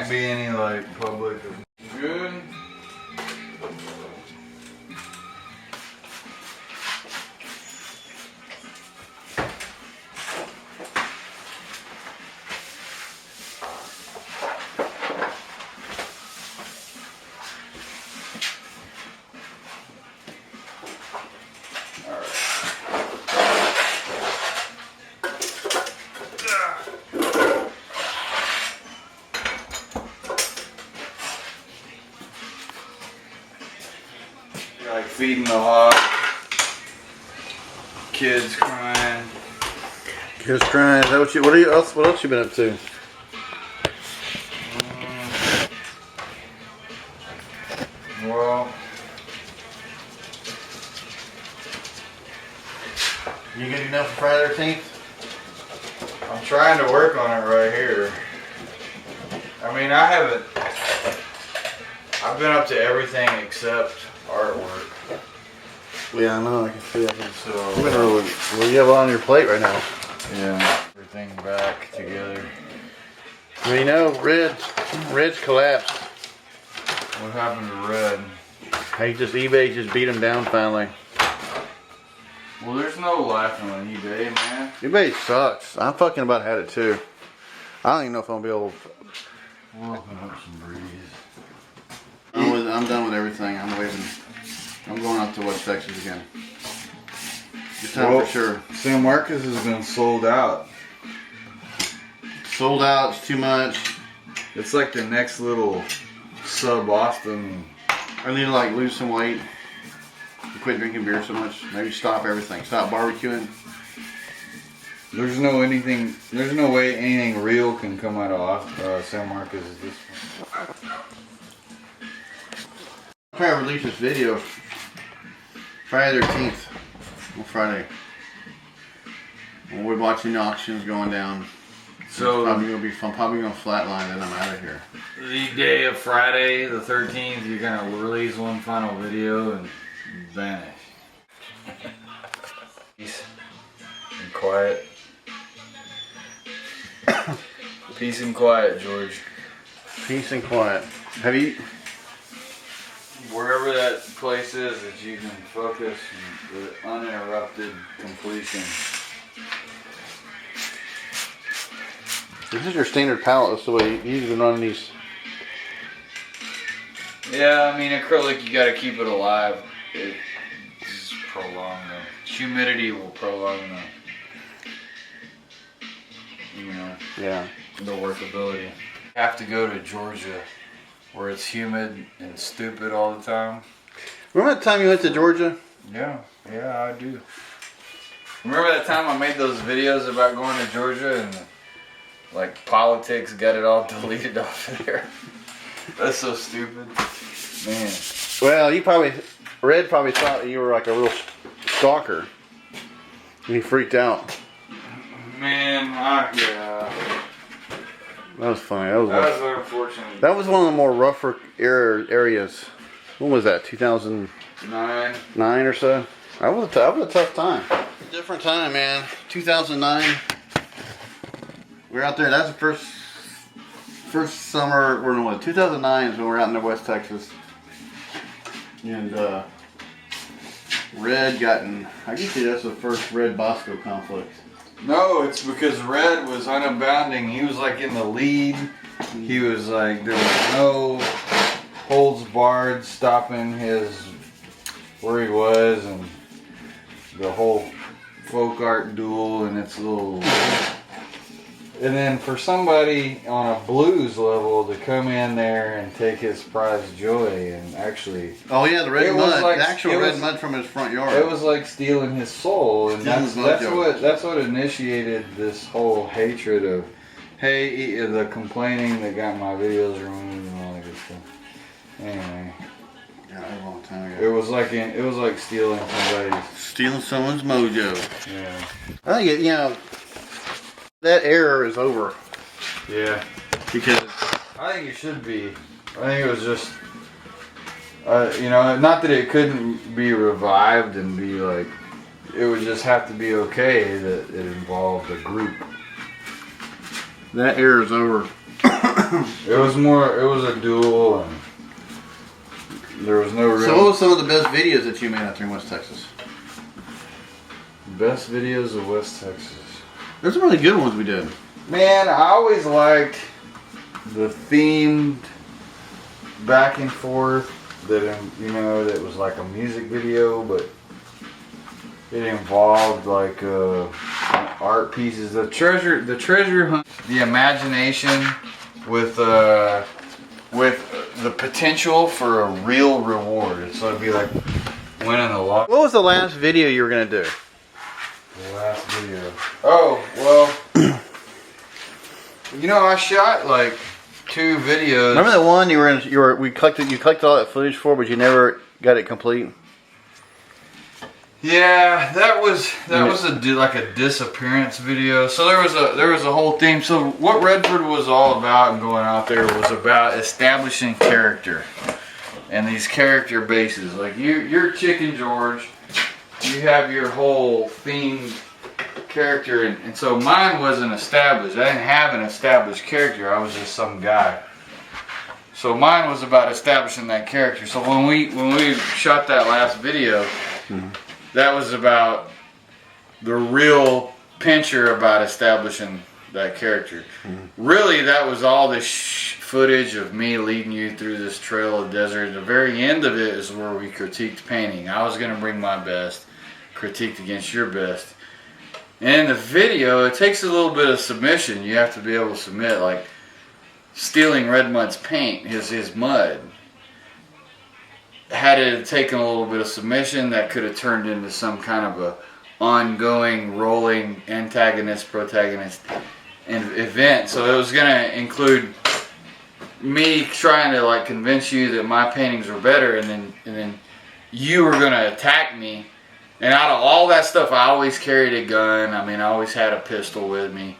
can't be any like public. Good. Like feeding the hog. Kids crying. Kids crying. Is that what you? What else you been up to? Well, You getting enough for Friday the 13th? I'm trying to work on it right here. I mean, I've been up to everything except artwork. Yeah, I know. I can see that. So, Well, you have a lot on your plate right now. yeah, everything back together. Well, you know, Red's collapsed. What happened to Red? eBay just beat him down finally. Well, there's no laughing on eBay, man. eBay sucks. I'm fucking about had it too. I don't even know if I'm gonna be able to. We'll open up some breeze. I'm done with everything. I'm leaving. I'm going out to West Texas again. It's time for sure. San Marcos has been sold out. Sold out. It's too much. It's like the next little sub-Austin. I need to like lose some weight. Quit drinking beer so much. Maybe stop everything. Stop barbecuing. There's no way anything real can come out of San Marcos at this point. I'm trying to release this video Friday the 13th. On Friday. When we're watching the auctions going down. So I'm probably gonna flatline, then I'm out of here. the day of Friday the 13th, you're gonna release one final video and vanish. Peace and quiet. Peace and quiet, George. Peace and quiet. Have you? Wherever that place is that you can focus with uninterrupted completion. This is your standard palette. That's the way you've been running these. Yeah, I mean acrylic, you gotta keep it alive. It just prolong the humidity will prolong Yeah. the workability. You have to go to Georgia where it's humid and stupid all the time. Remember that time you went to Georgia? Yeah, I do. Remember that time I made those videos about going to Georgia and like politics got it all deleted off of there? That's so stupid. Man. Well, Red probably thought you were like a real stalker. And he freaked out. Man, yeah. That was funny. That was unfortunate. That was one of the more rougher areas. When was that? 2009 or so? That was a tough time. Different time, man. 2009. We were out there. That's the first summer. Or no, 2009 is when we were out in West Texas. And Red I guess that's the first Red Bosco conflict. No, it's because Red was unabounding. He was like in the lead. He was like, there was no holds barred stopping where he was, and the whole folk art duel and its little. And then for somebody on a blues level to come in there and take his prized joy and actually... Oh yeah, the red mud. Like, the actual red mud from his front yard. It was like stealing his soul. And that's what initiated this whole hatred of, hey, the complaining that got my videos removed and all that good stuff. Anyway. Yeah, a long time ago. It was like stealing someone's mojo. Yeah. I think that era is over. Yeah. Because I think it should be. I think it was just, not that it couldn't be revived and be like, it would just have to be okay that it involved a group. That era is over. It was a duel, and there was no real... So what was some of the best videos that you made out there in West Texas? Best videos of West Texas. There's some really good ones we did. Man, I always liked the themed back and forth that, that was like a music video, but it involved like art pieces. The treasure hunt, the imagination with the potential for a real reward. So it'd be like winning the lottery. What was the last video you were gonna do? The last video. Oh well, I shot like 2 videos. Remember the one you collected all that footage for, but you never got it complete? Yeah, that was like a disappearance video. So there was a whole theme. So what Redford was all about and going out there was about establishing character and these character bases. Like you're Chicken George, you have your whole themed character, and so mine wasn't established. I didn't have an established character. I was just some guy. So mine was about establishing that character. So when we shot that last video. Mm-hmm. That was about the real pincher about establishing that character. Mm-hmm. Really, that was all this footage of me leading you through this trail of desert. The very end of it is where we critiqued painting. I was going to bring my best, critiqued against your best. And in the video, it takes a little bit of submission. You have to be able to submit, like stealing Red Mud's paint, his mud. Had it taken a little bit of submission, that could have turned into some kind of a ongoing, rolling antagonist, protagonist event. So it was going to include me trying to like convince you that my paintings were better, and then you were going to attack me. And out of all that stuff, I always carried a gun. I mean, I always had a pistol with me.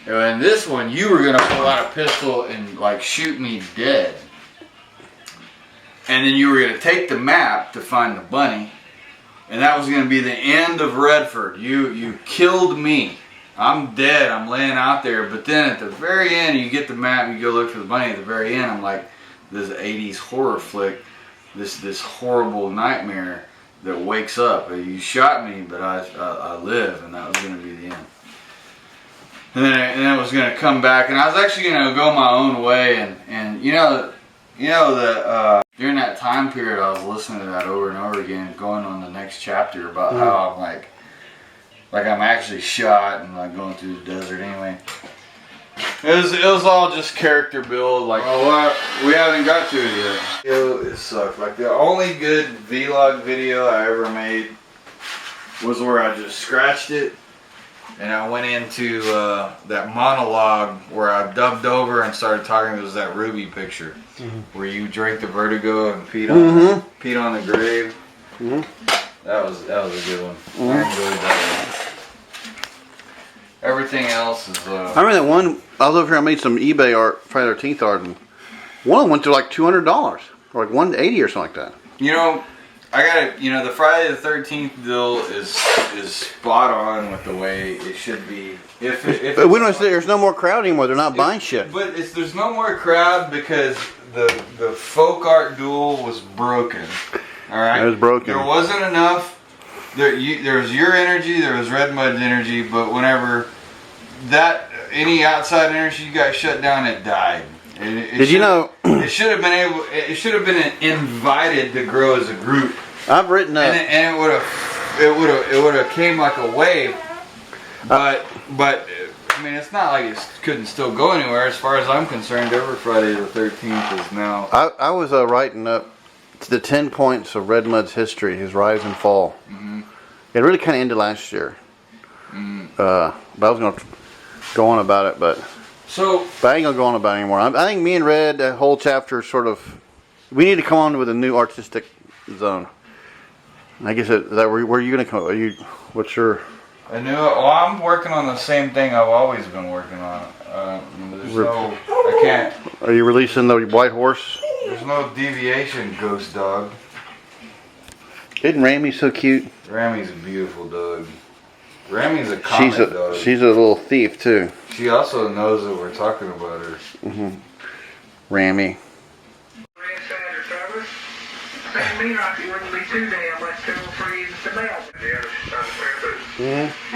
And this one, you were going to pull out a pistol and like shoot me dead. And then you were going to take the map to find the bunny. And that was going to be the end of Redford. You killed me. I'm dead. I'm laying out there. But then at the very end, you get the map, you go look for the bunny. At the very end, I'm like this 80s horror flick. This horrible nightmare that wakes up. You shot me, but I live. And that was going to be the end. And then I was going to come back. And I was actually going to go my own way. And during that time period, I was listening to that over and over again, going on the next chapter about how I'm like I'm actually shot and like going through the desert anyway. It was all just character build. Like, we haven't got to it yet. It sucked. Like the only good vlog video I ever made was where I just scratched it. And I went into that monologue where I dubbed over and started talking. It was that Ruby picture where you drank the Vertigo and peed on the grave. That was a good one. I enjoyed that one. Everything else is. I remember that one. I was over here. I made some eBay art, Friday the 13th art, and one of them went to like $200 or like $180 or something like that. I gotta, the Friday the 13th deal is spot on with the way it should be. But we don't say there's no more crowd anymore. They're not buying shit. But there's no more crowd because the folk art duel was broken. All right, it was broken. There wasn't enough. There was your energy. There was Red Mud's energy. But whenever any outside energy got shut down, it died. Did you know? It should have been It should have been invited to grow as a group. I've written up, and it would have came like a wave. But I mean, it's not like it couldn't still go anywhere. As far as I'm concerned, every Friday the 13th is now. I was writing up the 10 points of Red Mud's history, his rise and fall. It really kind of ended last year. But I was going to go on about it, but I ain't gonna go on about it anymore. I think me and Red, that whole chapter, we need to come on with a new artistic zone. I guess where are you gonna come? What's your? I'm working on the same thing I've always been working on. I can't. Are you releasing the White Horse? There's no deviation, Ghost Dog. Isn't Ramy so cute? Ramy's a beautiful dog. Grammy's a comic dog. She's a little thief too. She also knows that we're talking about her. Mm-hmm. Rammy. Mean like it wouldn't be too damn much trouble for you to mail. Mm-hmm.